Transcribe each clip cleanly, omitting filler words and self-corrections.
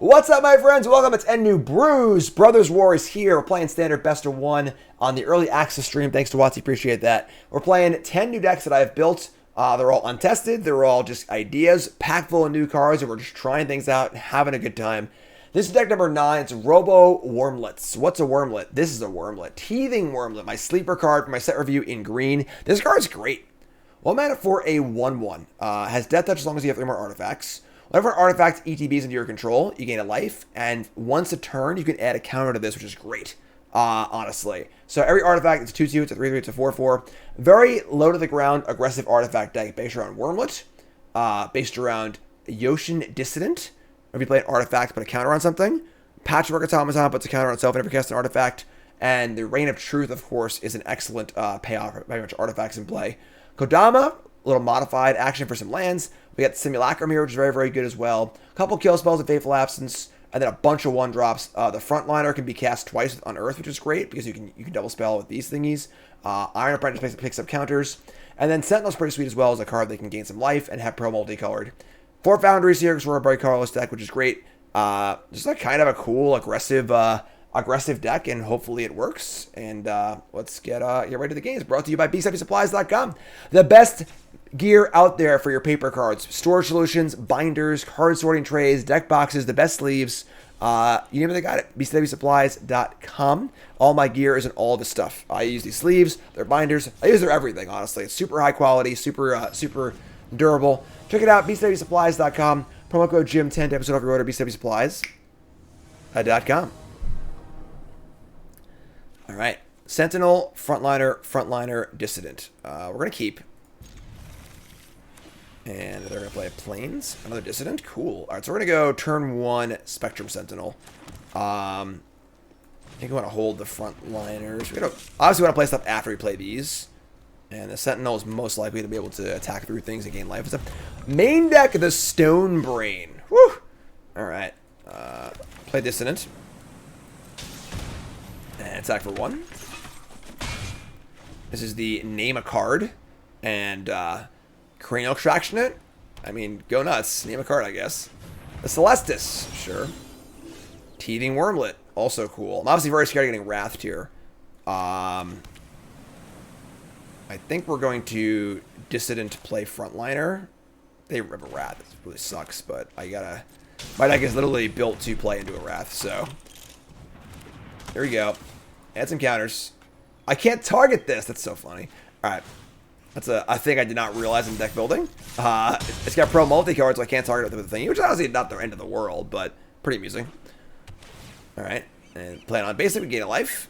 What's up, my friends? Welcome to 10 New Brews. Brothers War is here. We're playing standard best of one on the early access stream. Thanks to Watsy. Appreciate that. We're playing 10 new decks that I've built. They're all untested. They're all just ideas, packed full of new cards, and we're just trying things out and having a good time. This is deck number 9. It's RoboWurmlets. What's a Wurmlet? This is a Wurmlet. Teething Wurmlet. My sleeper card for my set review in green. This card's great. 1 mana for a 1/1. Has Death Touch as long as you have 3 more artifacts. Whenever an artifact ETBs into your control, you gain a life, and once a turn, you can add a counter to this, which is great, honestly. So every artifact, it's a 2/2, it's a 3/3, it's a 4/4. Very low to the ground, aggressive artifact deck based around Wurmlet, based around Yoshin Dissident. If you play an artifact, put a counter on something. Patchwork Automaton puts a counter on itself whenever you cast an artifact. And the Reign of Truth, of course, is an excellent payoff for very much artifacts in play. Kodama, a little modified action for some lands. We got the Simulacrum here, which is very, very good as well. A couple kill spells of Fateful Absence, and then a bunch of 1-drops. The Frontliner can be cast twice on Earth, which is great, because you can double spell with these thingies. Iron Apprentice picks up counters. And then Sentinel's pretty sweet as well as a card that can gain some life and have pro multicolored. 4 Foundries here, because we're a very colorless deck, which is great. Just a kind of a cool, aggressive deck, and hopefully it works. And let's get right to the games. Brought to you by bstuffysupplies.com. The best gear out there for your paper cards. Storage solutions, binders, card sorting trays, deck boxes, the best sleeves. You name it, they got it. bstuffysupplies.com. All my gear is in all the stuff. I use these sleeves, their binders. I use their everything, honestly. It's super high quality, super durable. Check it out, bstuffysupplies.com. Promo code Jim10 to episode off your order, bstuffysupplies.com. All right. Sentinel, Frontliner, Dissident. We're going to keep. And they're going to play Plains. Another Dissident. Cool. All right, so we're going to go turn 1 Spectrum Sentinel. I think we want to hold the Frontliners. We obviously want to play stuff after we play these. And the Sentinel is most likely to be able to attack through things and gain life and stuff. Main deck, the Stone Brain. Woo! All right. Play Dissident. And attack for 1. This is the name a card. And Cranial Extraction it. I mean, go nuts. Name a card, I guess. The Celestis. Sure. Teething Wurmlet. Also cool. I'm obviously very scared of getting Wrathed here. I think we're going to Dissident play Frontliner. They rip a Wrath. It really sucks, but my deck is literally built to play into a Wrath, so. Here we go. Add some counters. I can't target this. That's so funny. Alright. That's a thing I did not realize in deck building. It's got pro multi-card, so I can't target it with the thing, which is honestly not the end of the world, but pretty amusing. Alright. And playing on basic, we gain a life.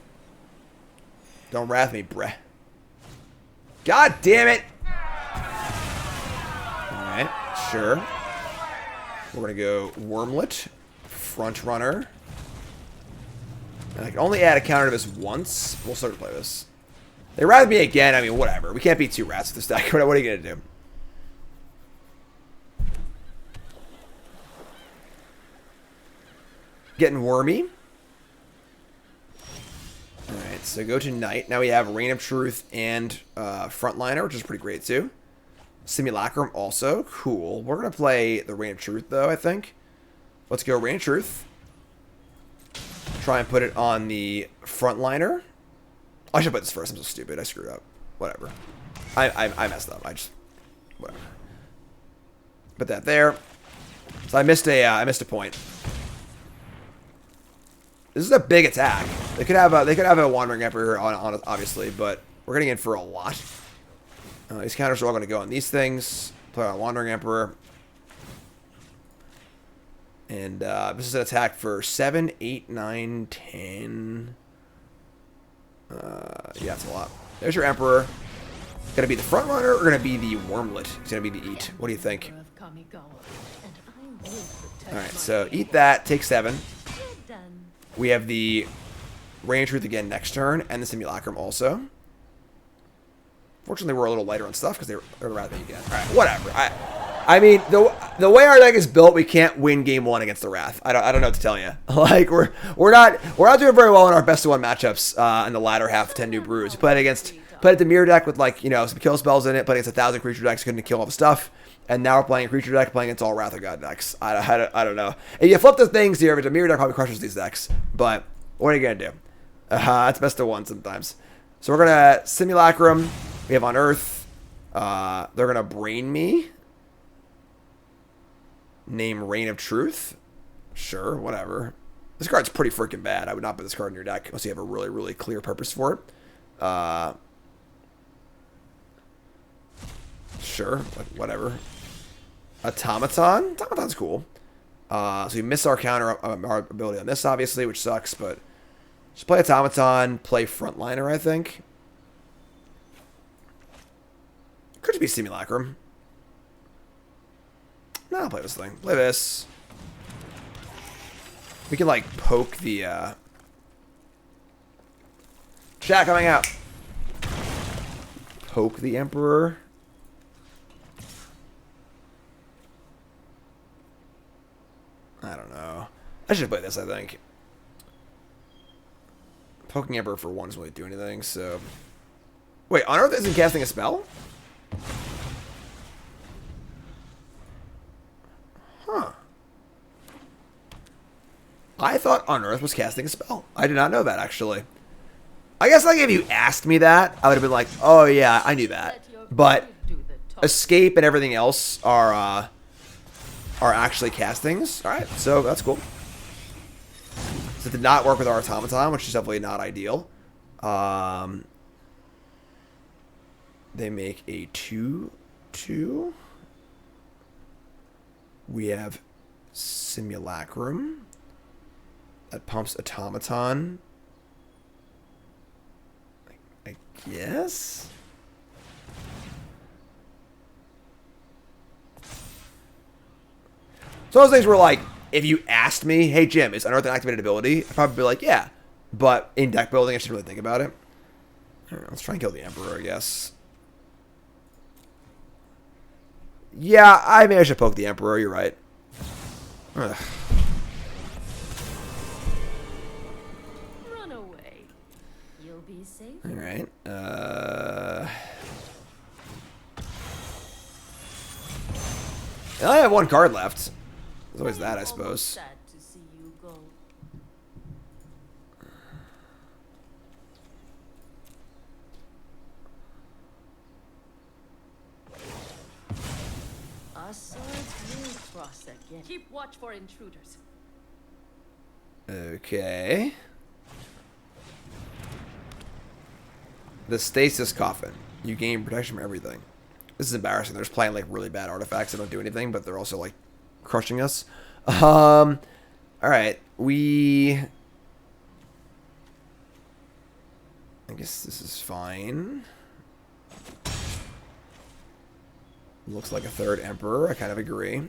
Don't wrath me, bruh. God damn it! Alright, sure. We're gonna go Wurmlet, Front Runner. And I can only add a counter to this once. We'll start to play this. They wrath me again. I mean, whatever. We can't beat 2 rats with this deck. What are you gonna do? Getting wormy. Alright, so go to Night. Now we have Reign of Truth and Frontliner, which is pretty great too. Simulacrum also. Cool. We're going to play the Reign of Truth though, I think. Let's go Reign of Truth. Try and put it on the Frontliner. I should put this first. I'm so stupid. I screwed up. Whatever. I messed up. Whatever. Put that there. So I missed a point. This is a big attack. They could have a Wandering Emperor on obviously, but we're getting in for a lot. These counters are all going to go on these things. Play on Wandering Emperor. And this is an attack for 7, 8, 9, 10. Yeah, that's a lot. There's your Emperor. Gonna be the front runner or gonna be the Wurmlet? It's gonna be the Eat. What do you think? Alright, so eat that. Take 7. We have the Reign of Truth again next turn, and the Simulacrum also. Fortunately, we're a little lighter on stuff because they're rather than again. All right, whatever. I mean, the way our deck is built, we can't win game 1 against the Wrath. I don't know what to tell you. Like we're not doing very well in our best of 1 matchups in the latter half of 10 New Brews. We played a mirror deck with some kill spells in it. Played against 1,000 creature decks, couldn't kill all the stuff. And now we're playing a creature deck, playing against all Wrath of God decks. I don't know. And you flip the things here, but the mirror deck probably crushes these decks. But what are you going to do? It's best of one sometimes. So we're going to Simulacrum. We have Unearth. They're going to Brain me. Name Reign of Truth. Sure, whatever. This card's pretty freaking bad. I would not put this card in your deck unless you have a really, really clear purpose for it. Sure, whatever. Automaton? Automaton's cool. So we miss our counter, our ability on this, obviously, which sucks, but just play Automaton, play Frontliner, I think. Could just be Simulacrum. No, I'll play this thing. Play this. We can, like, poke the, chat coming out. Poke the Emperor. I don't know. I should play this, I think. Poking Emperor for one doesn't really do anything, so... Wait, Unearth isn't casting a spell? Huh. I thought Unearth was casting a spell. I did not know that, actually. I guess, like, if you asked me that, I would have been like, oh, yeah, I knew that. But Escape and everything else are actually castings. All right, so that's cool. So it did not work with our Automaton, which is definitely not ideal. They make a 2/2. We have Simulacrum. That pumps Automaton. I guess? So those things were like, if you asked me, hey Jim, is Unearth an activated ability? I'd probably be like, yeah. But in deck building, I should really think about it. All right, let's try and kill the Emperor, I guess. Yeah, maybe I should poke the Emperor, you're right. Ugh. Run away. You'll be safe. All right. I only have one card left. There's always that, I suppose. Sad to see you go. Our swords will cross again. Keep watch for intruders. Okay. The Stasis Coffin. You gain protection from everything. This is embarrassing. They're just playing like really bad artifacts that don't do anything, but they're also like crushing us. All right. I guess this is fine. Looks like a third Emperor. I kind of agree.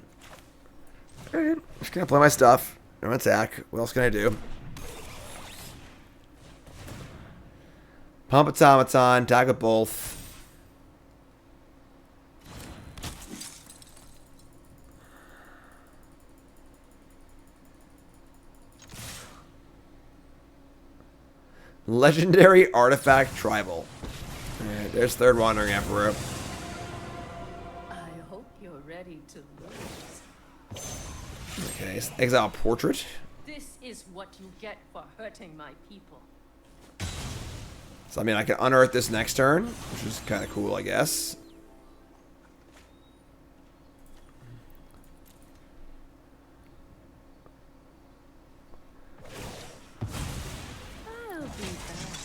All right. Just gonna play my stuff. No attack. What else can I do? Pump Automaton. Tag with both. Legendary Artifact Tribal. Alright, there's third Wandering Emperor. I hope you're ready to lose. Okay, exile Portrait. This is what you get for hurting my people. So, I mean, I can unearth this next turn, which is kind of cool, I guess.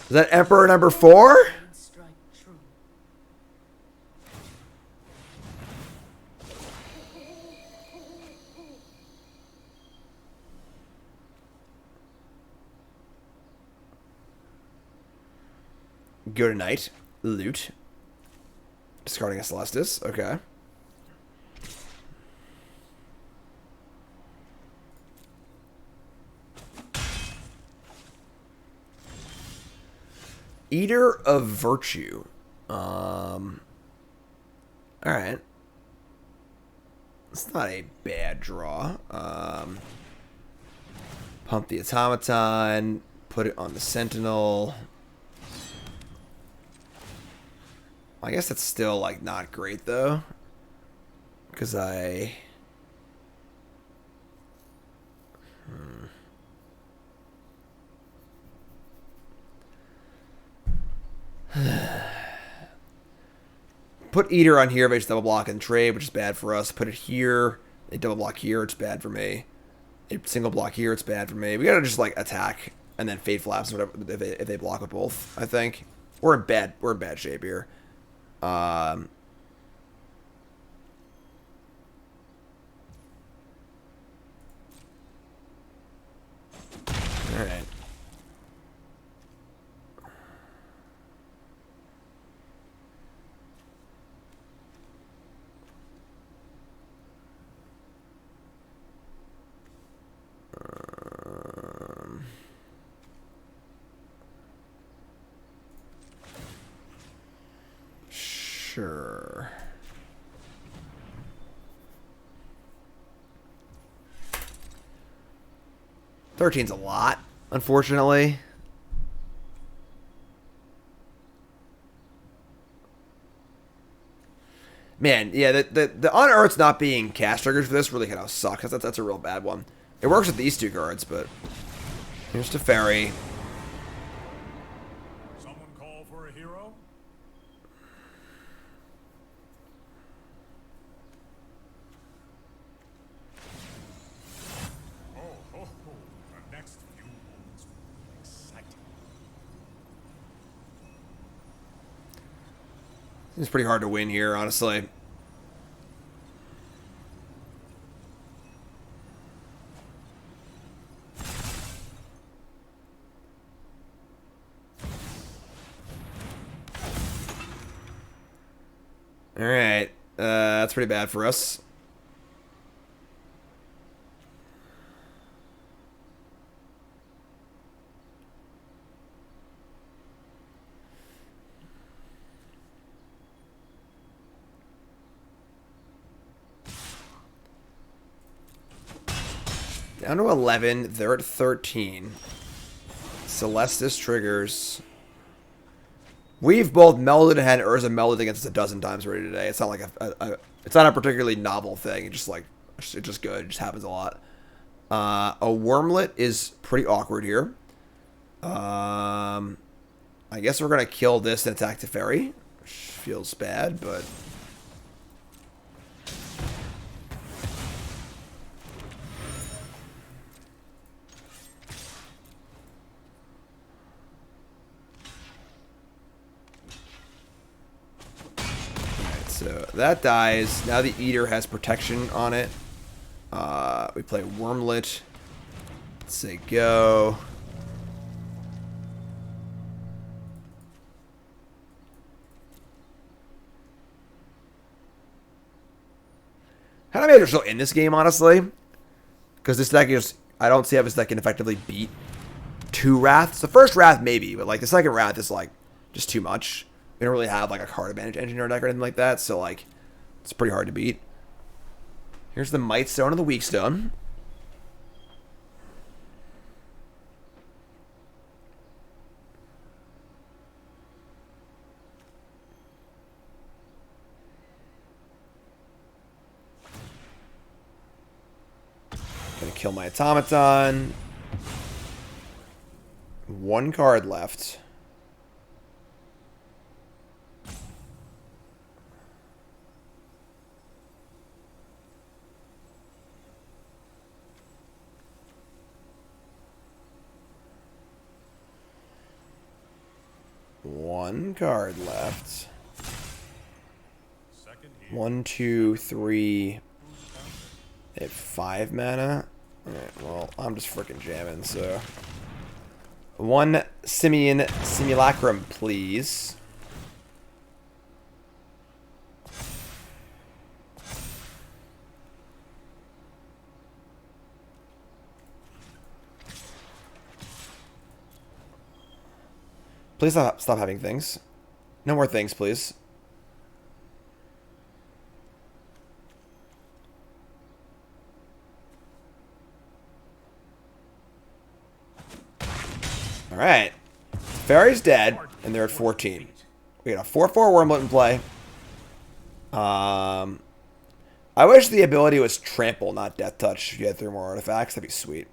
Is that Emperor number 4? Go to night. Loot. Discarding a Celestis. Okay. Eater of Virtue. Alright. It's not a bad draw. Pump the Automaton. Put it on the Sentinel. I guess that's still, like, not great, though. Because I... Put Eater on here, but just double block and trade, which is bad for us. Put it here. They double block here, it's bad for me. A single block here, it's bad for me. We gotta just like attack and then Fade Flaps or whatever if they block with both, I think. We're in bad shape here. Alright. Sure. $13's a lot, unfortunately. Man, yeah, the Unearth's not being cast triggers for this really kind of sucks. That's a real bad one. It works with these two cards, but here's Teferi. Someone call for a hero? Oh, the next few moments will be exciting. It's pretty hard to win here, honestly. Alright, that's pretty bad for us. Down to 11, they're at 13. Celestis triggers. We've both melded and had Urza melded against us a dozen times already today. It's not like it's not a particularly novel thing. It's just good. It just happens a lot. A Wurmlet is pretty awkward here. I guess we're gonna kill this and attack Teferi. Which feels bad, but so that dies. Now the Eater has protection on it. We play Wurmlet. Let's say go. How do I manage still in this game, honestly? Because this deck is... I don't see how this deck can effectively beat 2 Wraths. The first Wrath, maybe, but like the second Wrath is like just too much. We don't really have like a card advantage engine or deck or anything like that, so like it's pretty hard to beat. Here's the Might Stone and the Weak Stone. Gonna kill my Automaton. 1 card left. One card left. 1, 2, 3. They have 5 mana. Alright, well, I'm just freaking jamming, so. 1 Simian Simulacrum, please. Please stop having things. No more things, please. Alright. Fairy's dead, and they're at 14. We got a 4/4 Wurmlet in play. I wish the ability was trample, not death touch. If you had 3 more artifacts, that'd be sweet.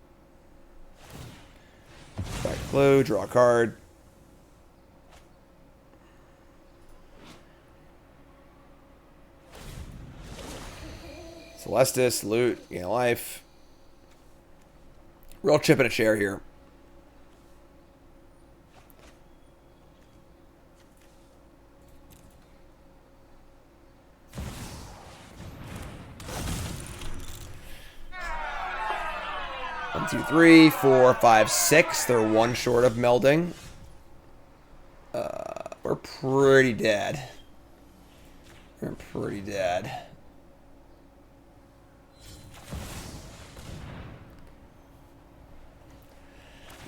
Back blue, draw a card. Celestis, loot, gain life. Real chip in a chair here. One, two, three, 4, 5, 6. They're 1 short of melding. We're pretty dead. We're pretty dead.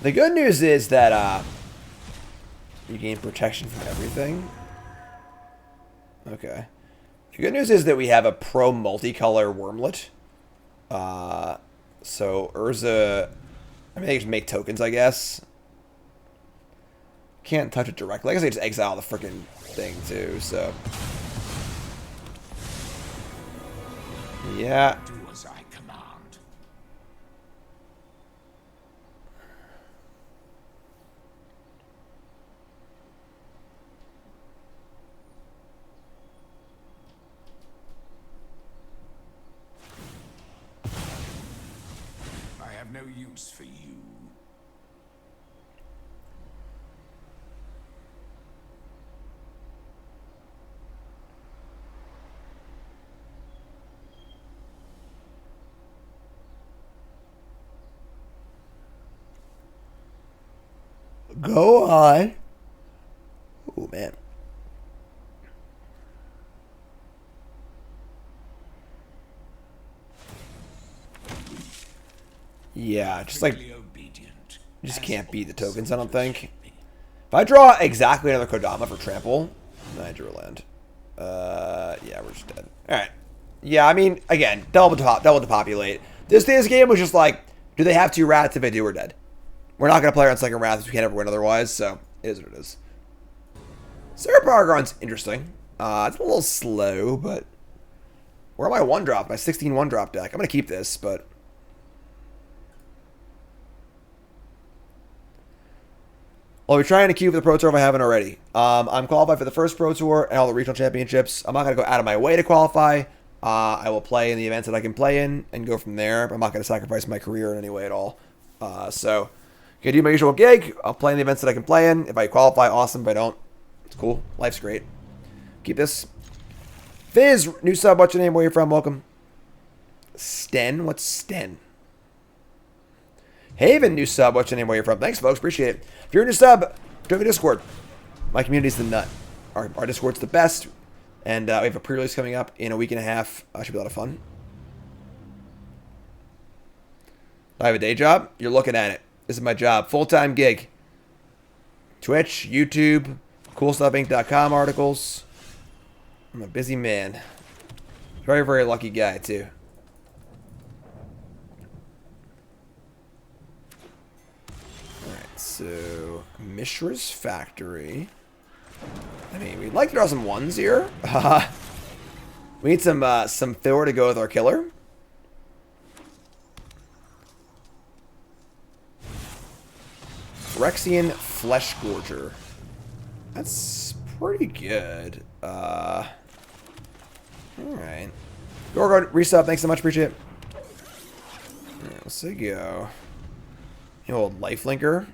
The good news is that you gain protection from everything. Okay. The good news is that we have a pro multicolor Wurmlet. So Urza, I mean, they just make tokens, I guess. Can't touch it directly. I guess they just exile the freaking thing too. So yeah. Do as I command. I have no use for you. Go on. Oh, man. Yeah, just like, Obedient, you just as can't beat the all tokens, I don't soldiers think. should be. If I draw exactly another Kodama for trample, then I drew a land. Yeah, we're just dead. Alright. Yeah, I mean, again, double to populate. This game was just like, do they have 2 rats? If they do, we're dead. We're not going to play on second wrath, we can't ever win otherwise, so it is what it is. Sarah Paragon's interesting. It's a little slow, but where am I 1-drop? My 16 1-drop deck. I'm going to keep this, but I'll be trying to queue for the Pro Tour if I haven't already. I'm qualified for the first Pro Tour and all the regional championships. I'm not going to go out of my way to qualify. I will play in the events that I can play in and go from there. But I'm not going to sacrifice my career in any way at all. So, I'm going to do my usual gig. I'll play in the events that I can play in. If I qualify, awesome. If I don't, it's cool. Life's great. Keep this. Fizz, new sub. What's your name? Where you from? Welcome. Sten? What's Sten? Haven, new sub. What's your name? Where you from? Thanks, folks. Appreciate it. If you're a new sub, join the Discord. My community's the nut. Our Discord's the best. And we have a pre-release coming up in a week and a half. Should be a lot of fun. I have a day job. You're looking at it. This is my job. Full-time gig. Twitch, YouTube, CoolStuffInc.com articles. I'm a busy man. Very, very lucky guy, too. Alright, so Mishra's Factory. I mean, we'd like to draw some 1s here. We need some filler to go with our killer. Phyrexian Flesh Gorger. That's pretty good. Alright. Gorgon, resub, thanks so much, appreciate it. Alright, let's see, go. The old lifelinker.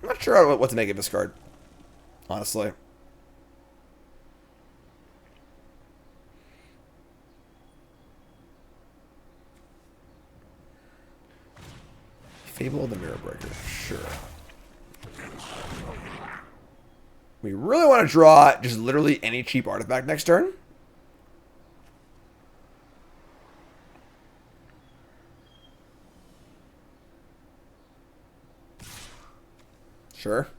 I'm not sure what to make of this card, honestly. Fable of the Mirror Breaker, sure. We really want to draw just literally any cheap artifact next turn. Sure.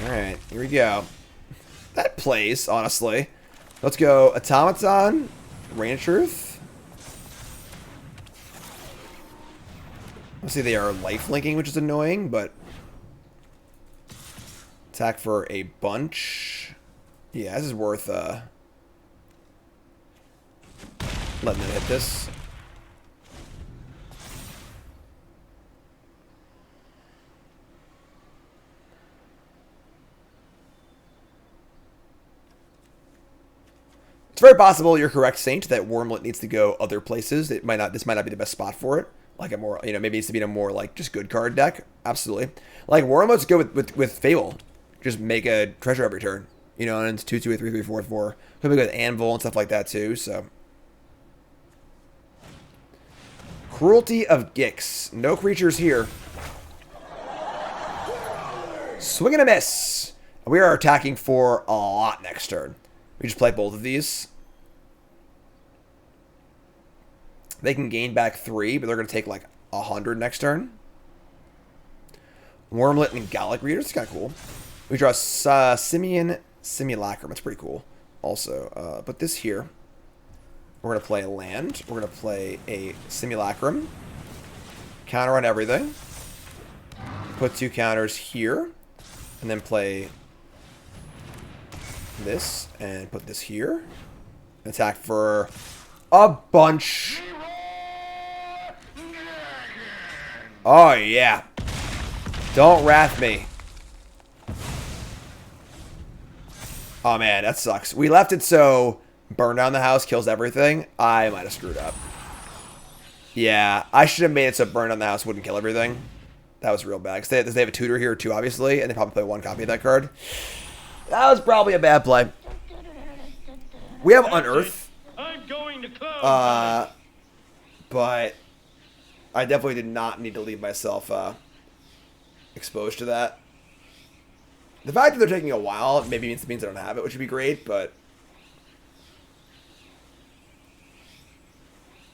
Alright, here we go. That plays, honestly. Let's go Automaton, Rain of Truth. Let's see, they are life linking, which is annoying, but attack for a bunch. Yeah, this is worth Letting them hit this. It's very possible you're correct, Saint, that Wurmlet needs to go other places. This might not be the best spot for it. Like a more, maybe it needs to be in a more like just good card deck. Absolutely. Like Wurmlet's go with Fable. Just make a treasure every turn. And it's 2, 2, 3, 3, 4, 4. Could be with Anvil and stuff like that too. So Cruelty of Gix. No creatures here. Swing and a miss. We are attacking for a lot next turn. We just play both of these. They can gain back 3, but they're going to take like 100 next turn. Wurmlet and Gallic Reader. It's kind of cool. We draw Simian Simulacrum. That's pretty cool. Also, put this here. We're going to play a land. We're going to play a Simulacrum. Counter on everything. Put 2 counters here. And then play this and put this here. Attack for a bunch. Oh yeah. Don't wrath me. Oh man, that sucks. We left it so burn down the house kills everything. I might have screwed up. Yeah, I should have made it so burn down the house wouldn't kill everything. That was real bad. Because they have a tutor here too, obviously, and they probably play 1 copy of that card. That was probably a bad play. We have Unearth. I'm going to close. But I definitely did not need to leave myself exposed to that. The fact that they're taking a while maybe means I don't have it, which would be great, but...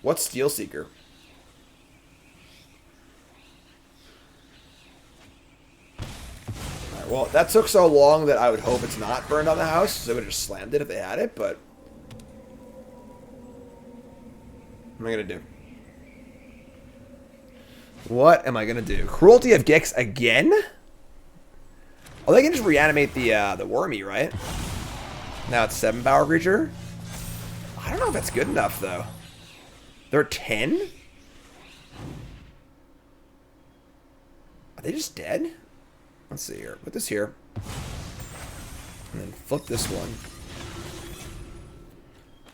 What's Steel Seeker? Alright, well, that took so long that I would hope it's not burned on the house, so I would have just slammed it if they had it, but... What am I going to do? What am I going to do? Cruelty of Gix again? Oh, they can just reanimate the Wormy, right? Now it's 7 power creature? I don't know if that's good enough, though. They're 10? Are they just dead? Let's see here. Put this here. And then flip this one.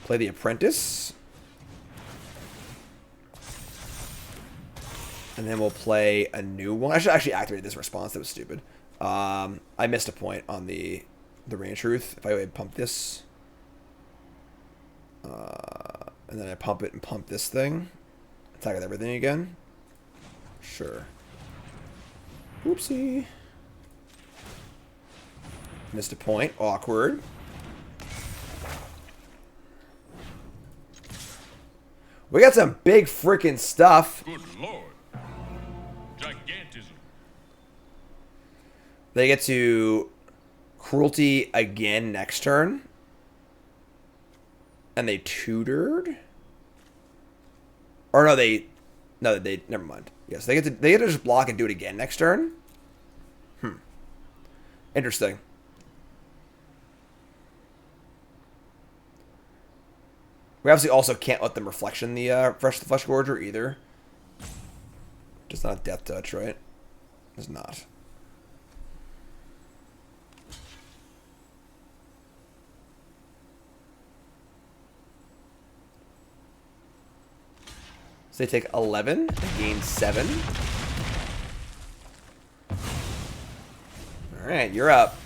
Play the Apprentice. And then we'll play a new one. I should actually activate this response. That was stupid. I missed a point on the Rain of Truth. If I pump this. And then I pump it and pump this thing. Attack with everything again. Sure. Oopsie. Missed a point. Awkward. We got some big freaking stuff. Good lord. Gigantism. They get to Cruelty again next turn. And they tutored? Or no, they never mind. Yes, they get to just block and do it again next turn. Interesting. We obviously also can't let them reflection the Flesh Gorger either. Just not a death touch, right? It's not. So they take 11, they gain 7. Alright, you're up.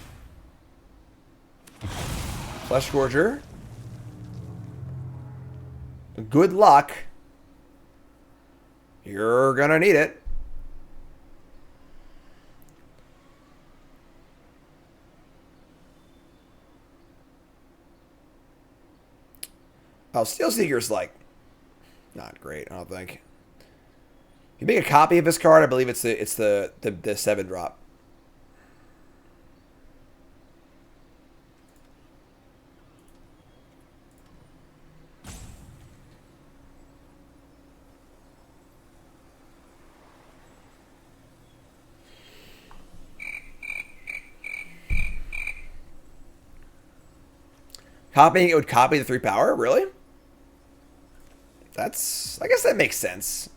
Flesh Gorger. Good luck. You're gonna need it. Oh, Steel Seeker's like not great, I don't think. You make a copy of this card, I believe it's the 7-drop. Copying it would copy the 3 power? Really? I guess that makes sense.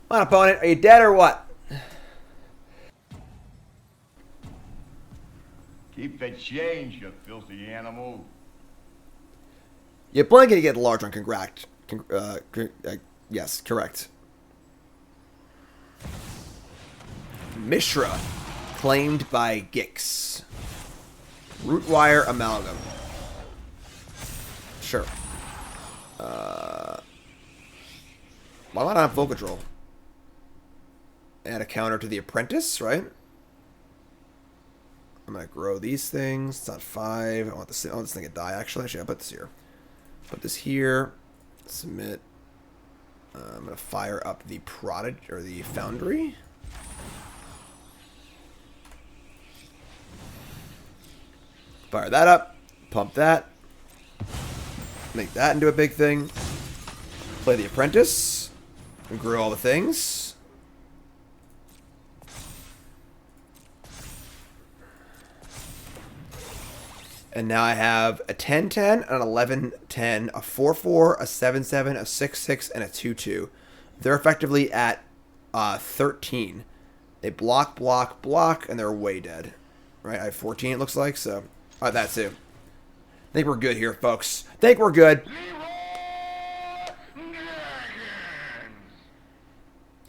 Come on, opponent. Are you dead or what? Keep the change, you filthy animal. You're playing to get large on congract. Yes, correct. Mishra, claimed by Gix. Rootwire Amalgam. Sure. Why not have full control? Add a counter to the apprentice, right? I'm gonna grow these things. It's not 5. I want this thing to die. Actually, I'll put this here. Put this here. Submit. I'm gonna fire up the the foundry. Fire that up. Pump that. Make that into a big thing. Play the apprentice. And grow all the things. And now I have a 10-10, an 11-10, a 4-4, a 7-7, a 6-6, and a 2-2. They're effectively at 13. They block, block, block, and they're way dead. Right? I have 14, it looks like, so... Alright, that too. I think we're good here, folks. I think we're good.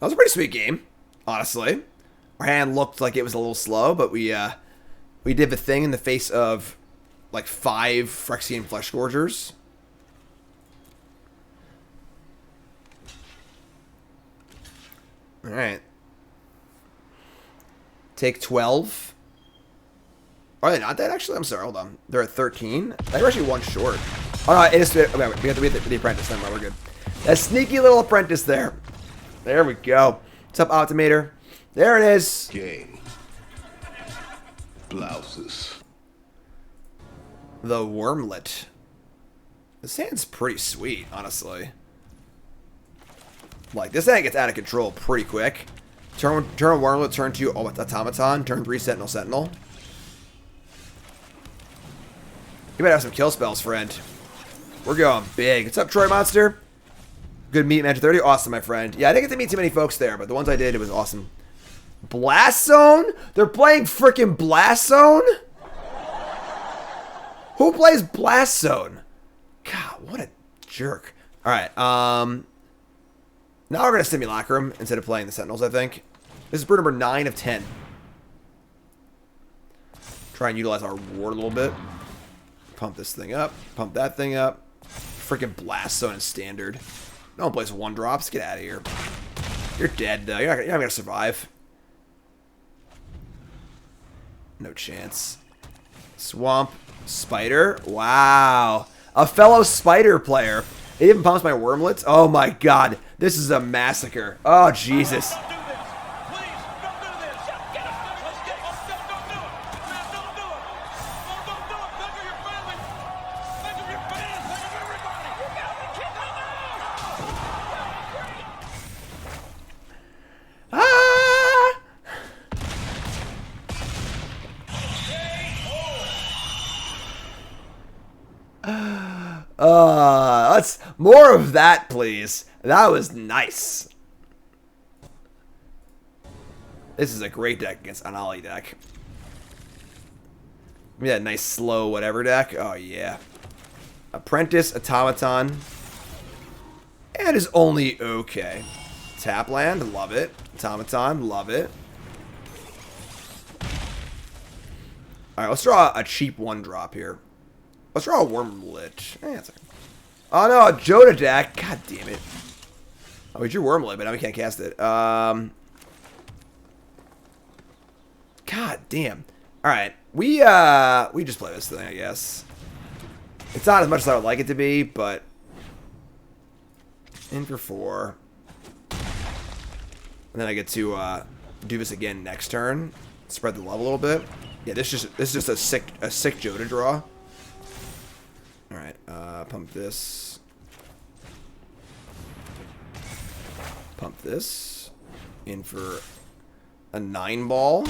That was a pretty sweet game, honestly. Our hand looked like it was a little slow, but we did the thing in the face of... like 5 Phyrexian Flesh Gorgers. Alright. Take 12. Are they not dead, actually? I'm sorry, hold on. They're at 13. They're actually 1 short. Oh, no, it is... Okay, we have to beat the apprentice. Then we're good. That sneaky little apprentice there. There we go. What's up, Optimator? There it is. Game. Blouses. The Wurmlet. This hand's pretty sweet, honestly. Like, this hand gets out of control pretty quick. Turn Wurmlet, turn 2 Automaton, turn 3 Sentinel. You better have some kill spells, friend. We're going big. What's up, Troy Monster? Good meet, Magic 30. Awesome, my friend. Yeah, I didn't get to meet too many folks there, but the ones I did, it was awesome. Blast Zone? They're playing freaking Blast Zone? Who plays Blast Zone? God, what a jerk. Alright, now we're going to Simulacrum instead of playing the Sentinels, I think. This is brew number 9 of 10. Try and utilize our ward a little bit. Pump this thing up. Pump that thing up. Freaking Blast Zone is standard. No one plays 1-drops. Get out of here. You're dead, though. You're not going to survive. No chance. Swamp. Spider. Wow. A fellow Spider player. It even pumps my Wurmlets. Oh my god. This is a massacre. Oh, Jesus. Let's more of that, please. That was nice. This is a great deck against an Ollie deck. Give me that nice slow whatever deck. Oh yeah. Apprentice, Automaton. And is only okay. Tap land, love it. Automaton, love it. Alright, let's draw a cheap 1-drop here. Let's draw a Wurmlet. Oh no, a Joda deck. God damn it. Oh, it's your Wurmlet, but now we can't cast it. God damn. Alright. We just play this thing, I guess. It's not as much as I would like it to be, but in for 4. And then I get to do this again next turn. Spread the love a little bit. Yeah, this is just a sick Joda draw. Alright, pump this. Pump this. In for a 9-ball.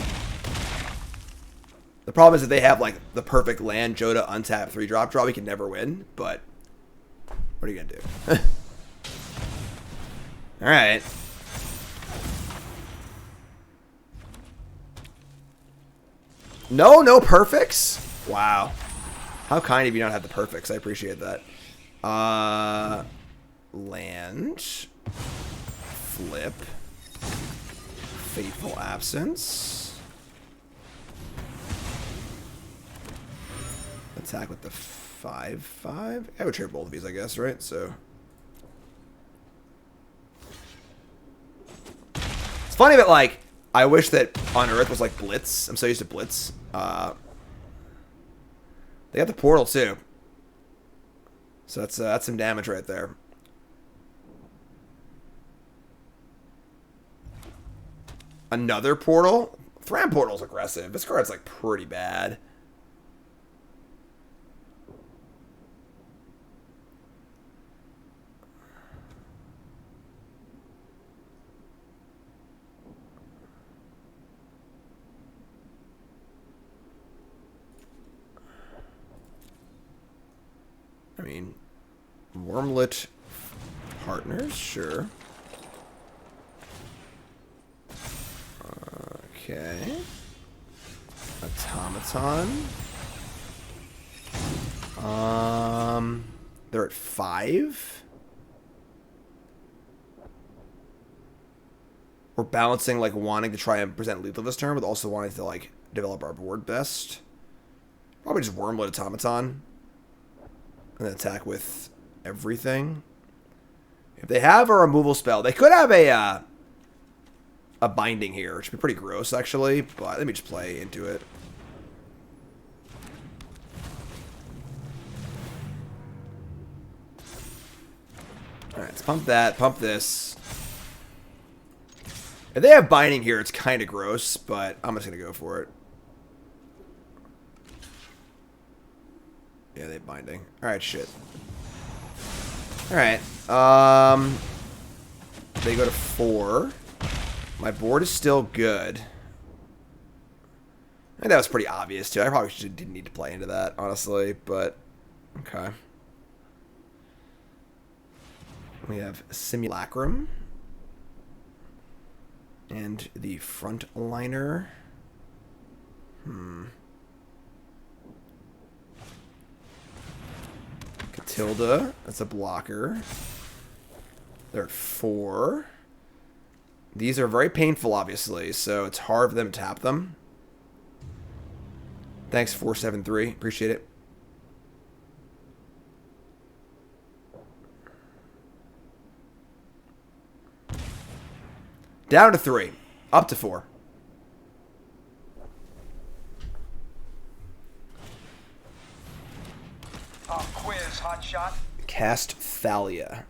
The problem is that they have like the perfect land, Joda, untap, 3-drop draw. We can never win, but what are you gonna do? All right. No perfects? Wow. How kind of you not have the perfects. I appreciate that. Land. Flip. Fateful Absence. Attack with the 5/5. I would trade both of these, I guess, right? So it's funny that like I wish that on Earth was like Blitz. I'm so used to Blitz. They got the portal too, so that's some damage right there. Another portal. Thram portal's aggressive. This card's like pretty bad. I mean, Wurmlet partners, sure. Okay. Automaton. They're at 5. We're balancing like wanting to try and present lethal this turn, but also wanting to like develop our board best. Probably just Wurmlet Automaton. And then attack with everything. If they have a removal spell, they could have a binding here, which would be pretty gross, actually. But let me just play into it. All right, let's pump that. Pump this. If they have binding here, it's kind of gross, but I'm just gonna go for it. Yeah, they have binding. Alright, shit. Alright. They go to 4. My board is still good. I think that was pretty obvious, too. I probably didn't need to play into that, honestly, but okay. We have Simulacrum. And the front liner. Catilda, that's a blocker. They're at 4. These are very painful, obviously, so it's hard for them to tap them. Thanks, 473. Appreciate it. Down to 3. Up to 4. Quiz, hot shot. Cast Thalia.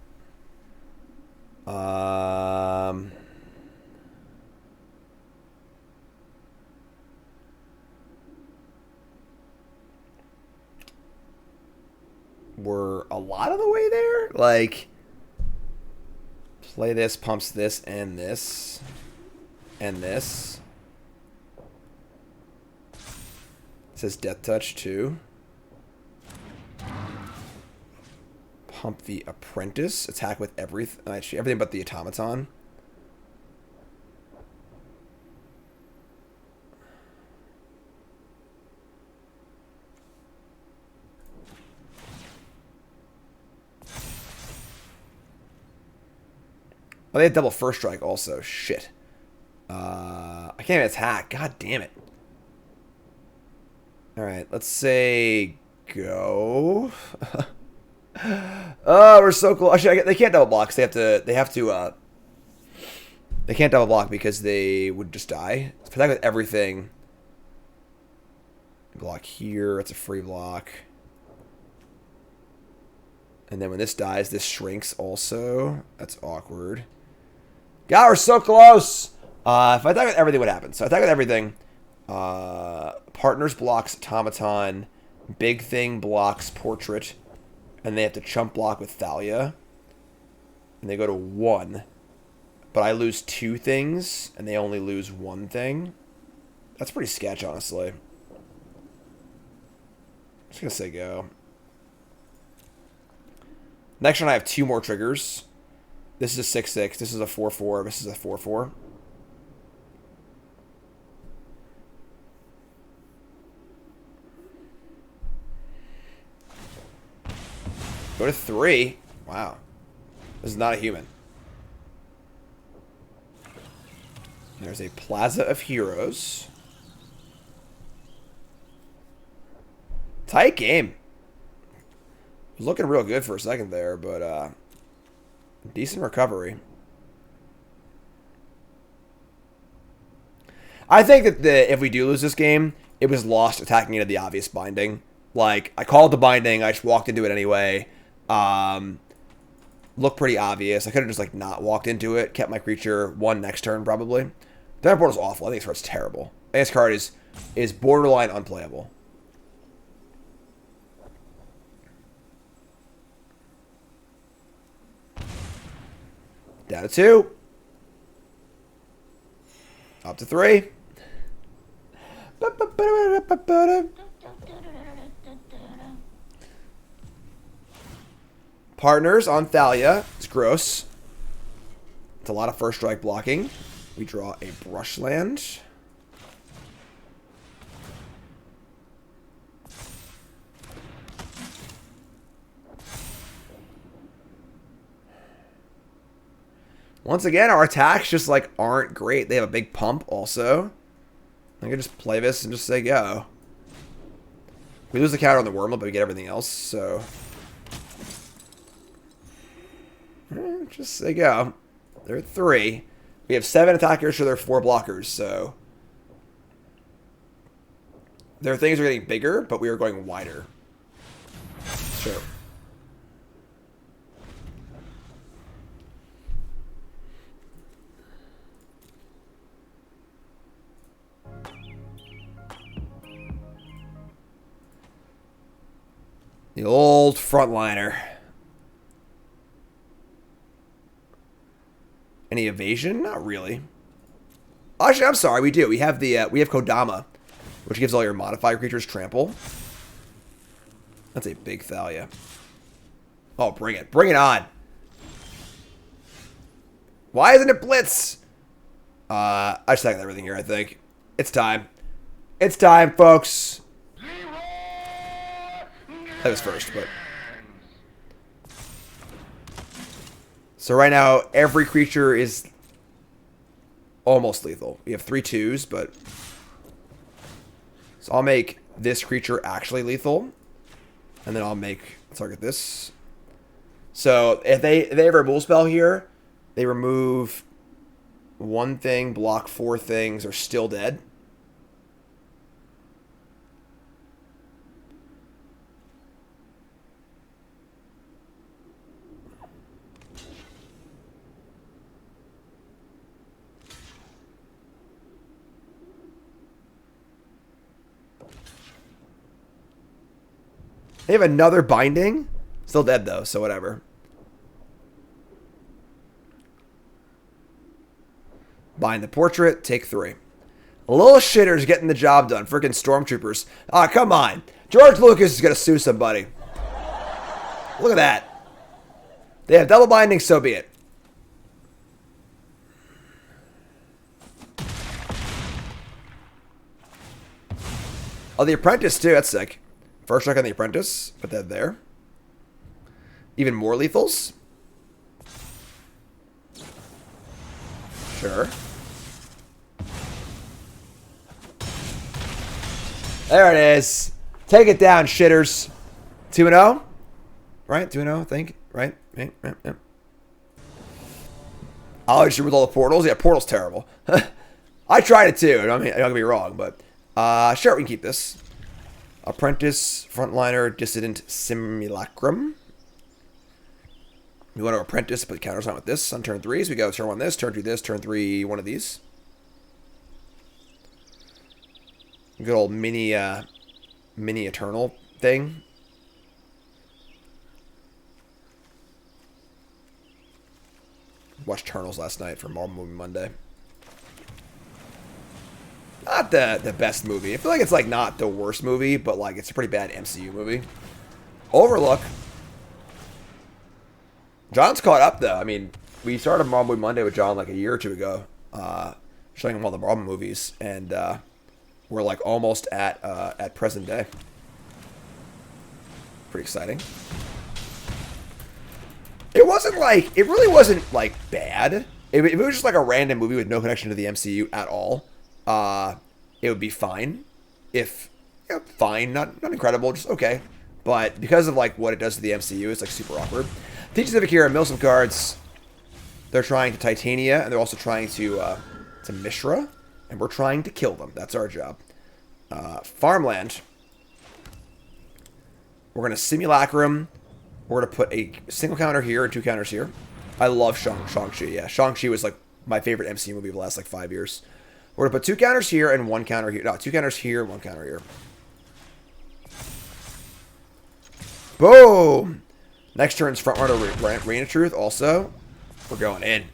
We're a lot of the way there. Like, play this, pumps this, and this, and this. It says Death Touch too. Pump the Apprentice. Attack with everything. Actually, everything but the Automaton. Oh, they had double first strike also. Shit. I can't even attack. God damn it. Alright, let's say go. Oh, we're so cool. Actually, they can't double block. 'Cause they can't double block because they would just die. Let's attack with everything. Block here. It's a free block. And then when this dies, this shrinks also. That's awkward. God, we're so close. If I attack with everything, what happens? So I attack with everything. Partners blocks Automaton. Big Thing blocks Portrait. And they have to chump block with Thalia. And they go to 1. But I lose 2 things, and they only lose 1 thing. That's pretty sketch, honestly. Just gonna say go. Next one I have 2 more triggers. This is a 6/6. This is a 4/4. This is a 4/4. Go to 3. Wow. This is not a human. There's a Plaza of Heroes. Tight game. Was looking real good for a second there, but decent recovery. I think that if we do lose this game, it was lost attacking into the obvious binding. Like, I called the binding, I just walked into it anyway. Looked pretty obvious. I could have just, like, not walked into it, kept my creature 1 next turn, probably. That board is awful. I think this card's terrible. I think this card is borderline unplayable. Down to 2. Up to 3. Partners on Thalia. It's gross. It's a lot of first strike blocking. We draw a Brushland. Once again, our attacks just, like, aren't great. They have a big pump also. I can just play this and just say go. We lose the counter on the Wurmlet, but we get everything else, so... just say go. They're at 3. We have 7 attackers, so they're 4 blockers, so... Their things are getting bigger, but we are going wider. Sure. The old frontliner. Any evasion? Not really. Actually, I'm sorry. We do. We have the we have Kodama, which gives all your modifier creatures trample. That's a big Thalia. Oh, bring it. Bring it on. Why isn't it Blitz? I just second everything here, I think. It's time. It's time, folks. That was first, but... So right now, every creature is almost lethal. We have 3 2s, but... So I'll make this creature actually lethal. And then I'll make... target this. So if they have a removal spell here, they remove 1 thing, block 4 things, are still dead. They have another binding. Still dead, though, so whatever. Bind the portrait. Take 3. Little shitters getting the job done. Freaking stormtroopers. Ah, come on. George Lucas is going to sue somebody. Look at that. They have double binding, so be it. Oh, the Apprentice, too. That's sick. First strike on the Apprentice. Put that there. Even more lethals. Sure. There it is. Take it down, shitters. 2-0? Right? 2-0, I think. Right? Yeah. I'll issue with all the portals. Yeah, portal's terrible. I tried it too. I mean, I don't get me wrong, but sure, we can keep this. Apprentice, Frontliner, Dissident, Simulacrum. We want to Apprentice, but counters on with this on turn 3. So we go turn 1 this, turn 2 this, turn 3 one of these. Good old mini Eternal thing. Watched Eternals last night for Marvel Movie Monday. not the best movie. I feel like it's like not the worst movie, but like it's a pretty bad MCU movie. Overlook. John's caught up though. I mean, we started Marvel Monday with John like a year or two ago, showing him all the Marvel movies, and we're like almost at present day. Pretty exciting. It wasn't like, it really wasn't like bad. If it was just like a random movie with no connection to the MCU at all, it would be fine. If, you know, fine, not incredible, just okay. But because of like what it does to the MCU, it's like super awkward. Teachers of Akira mill some cards. They're trying to Titania, and they're also trying to Mishra, and we're trying to kill them. That's our job. Farmland. We're going to Simulacrum. We're going to put a single counter here and 2 counters here. I love Shang-Chi. Yeah, Shang-Chi was like my favorite MCU movie of the last like 5 years. We're going to put 2 counters here and 1 counter here. No, 2 counters here and 1 counter here. Boom! Next turn's front runner Reign of Truth. Also, we're going in.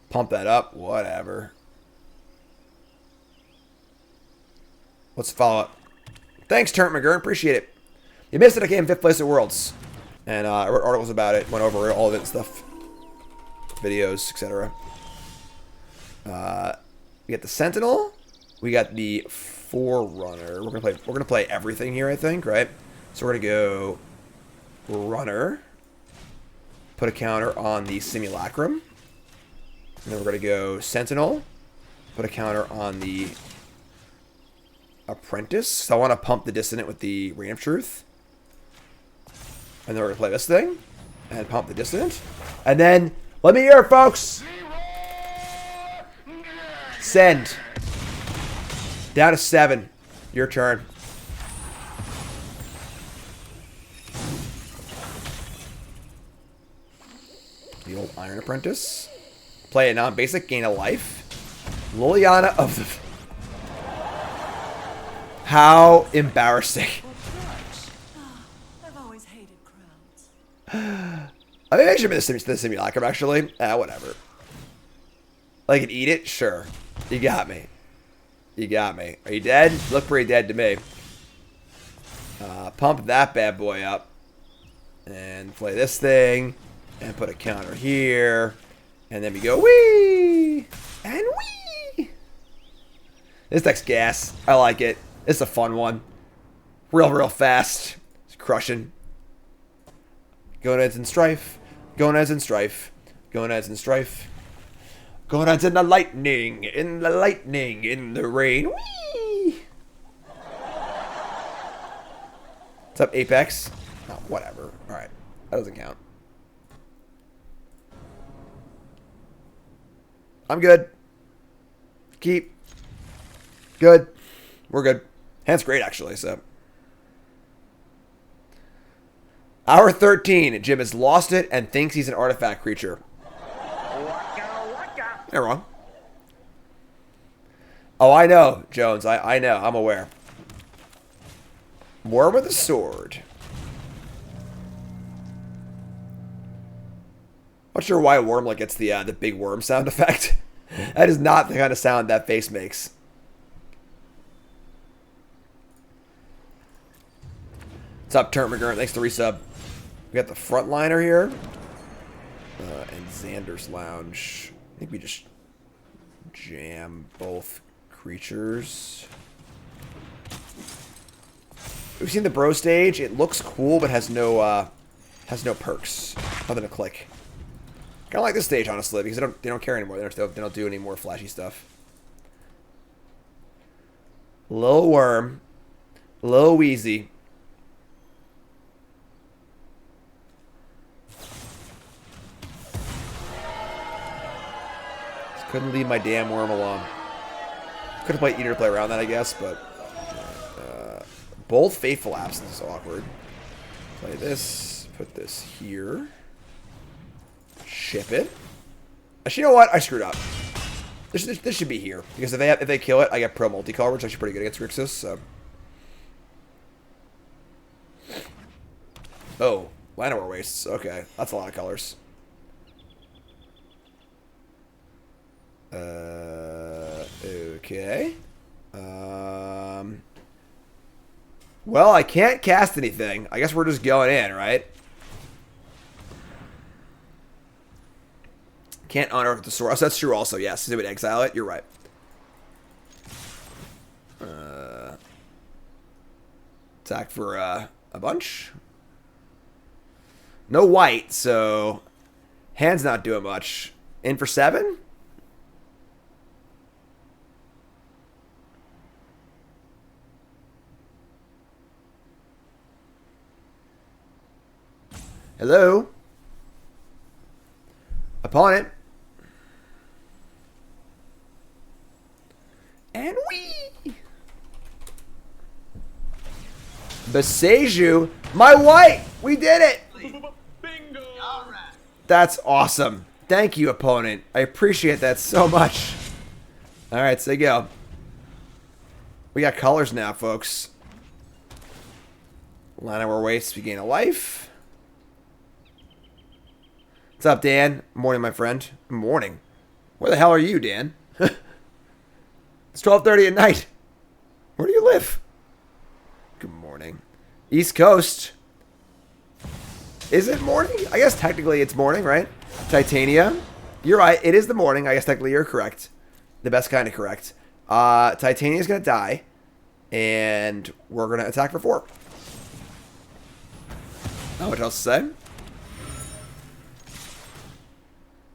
Pump that up. Whatever. Let's follow up. Thanks, Turnt McGurn. Appreciate it. You missed it. I came 5th place at Worlds. And I wrote articles about it. Went over all of it and stuff. Videos, etc. We got the Sentinel. We got the Forerunner. We're gonna play everything here, I think, right? So we're gonna go Runner. Put a counter on the Simulacrum. And then we're gonna go Sentinel. Put a counter on the Apprentice. So I want to pump the Dissonant with the Reign of Truth. And then we're going to play this thing. And pump the Dissonant. And then, let me hear it, folks! Send. Down to 7. Your turn. The old Iron Apprentice. Play a non-basic, gain a life. Liliana of the... How embarrassing. I've always hated crowds. I think I should have been the Simulacrum, actually. Whatever. I can eat it? Sure. You got me. You got me. Are you dead? Look pretty dead to me. Pump that bad boy up. And play this thing. And put a counter here. And then we go, wee! And wee! This deck's gas. I like it. It's a fun one. Real fast. It's crushing. Gonads and Strife. Gonads and Strife. Gonads and Strife. Gonads in the lightning. In the lightning. In the rain. Whee! What's up, Apex? Oh, whatever. Alright. That doesn't count. I'm good. Keep. Good. We're good. Hand's great, actually, so. Hour 13. Jim has lost it and thinks he's an artifact creature. You're wrong. Oh, I know, Jones. I know. I'm aware. War with a sword. Not sure why Wurmlet gets the big worm sound effect. That is not the kind of sound that face makes. What's up, Turnt McGurn? Thanks to resub. We got the frontliner here. And Xander's Lounge. I think we just jam both creatures. We've seen the bro stage. It looks cool, but has no perks. Nothing to click. Kind of like this stage, honestly, because they don't care anymore. They don't do any more flashy stuff. Lil Worm. Lil Wheezy. Just couldn't leave my damn worm alone. Could have played Eater to play around that, I guess, but... both Faithful Absence is awkward. Play this. Put this here. Ship it. Actually, you know what? I screwed up. This should be here. Because if they kill it, I get pro multicolor, which is actually pretty good against Grixis, so... Oh. Llanowar Wastes. Okay. That's a lot of colors. Ew. Okay. Well, I can't cast anything. I guess we're just going in, right? Can't unearth the sword. Oh, so that's true also, yes. They would exile it. You're right. Attack for a bunch. No white, so hand's not doing much. In for 7? Hello? Opponent. And we Beseju. My white! We did it! Bingo! That's awesome. Thank you, opponent. I appreciate that so much. Alright, so you go. We got colors now, folks. Line our waist, we gain a life. What's up, Dan? Morning, my friend. Morning. Where the hell are you, Dan? It's 12:30 at night. Where do you live? Good morning. East Coast. Is it morning? I guess technically it's morning, right? Titania. You're right. It is the morning. I guess technically you're correct. The best kind of correct. Titania's going to die. And we're going to attack for 4. Not much else to say.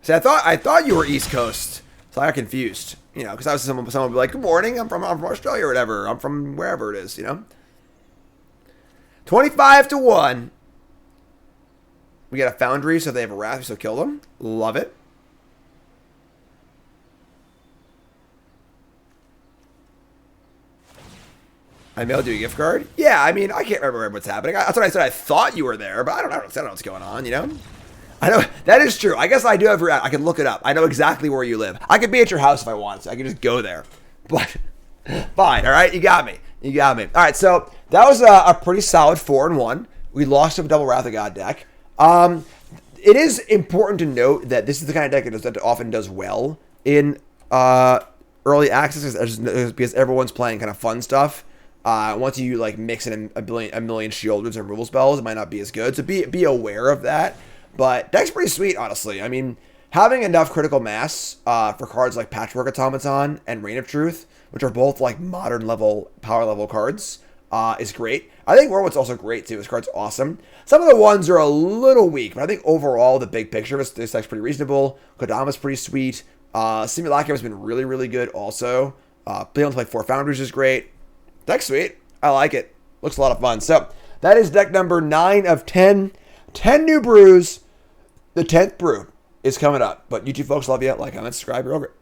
See, I thought you were East Coast. So I got confused. You know, because I was someone would be like, good morning, I'm from Australia or whatever. I'm from wherever it is, you know. 25-1. We got a Foundry, so they have a Wrath, so kill them. Love it. I mailed you a gift card? Yeah, I mean, I can't remember what's happening. That's what I said. I thought you were there, but I don't know what's going on, you know? I know, that is true. I guess I do have, I can look it up. I know exactly where you live. I could be at your house if I wanted to. I could just go there. But, fine, all right? You got me. You got me. All right, so that was a pretty solid 4-1. We lost to a double Wrath of God deck. It is important to note that this is the kind of deck that often does well in early access because everyone's playing kind of fun stuff. Once you like mix in a million shielders and removal spells, it might not be as good. So be aware of that. But deck's pretty sweet, honestly. I mean, having enough critical mass for cards like Patchwork Automaton and Reign of Truth, which are both like modern level, power level cards, is great. I think Wurmlet's also great too. This card's awesome. Some of the ones are a little weak, but I think overall the big picture of this deck's pretty reasonable. Kodama's pretty sweet. Simulacrum has been really, really good also. Being able to play 4 Founders is great. Deck's sweet. I like it. Looks a lot of fun. So that is deck number 9 of 10. 10 new brews. The 10th brew is coming up. But you two folks, love you. Like, comment, subscribe. You're over it.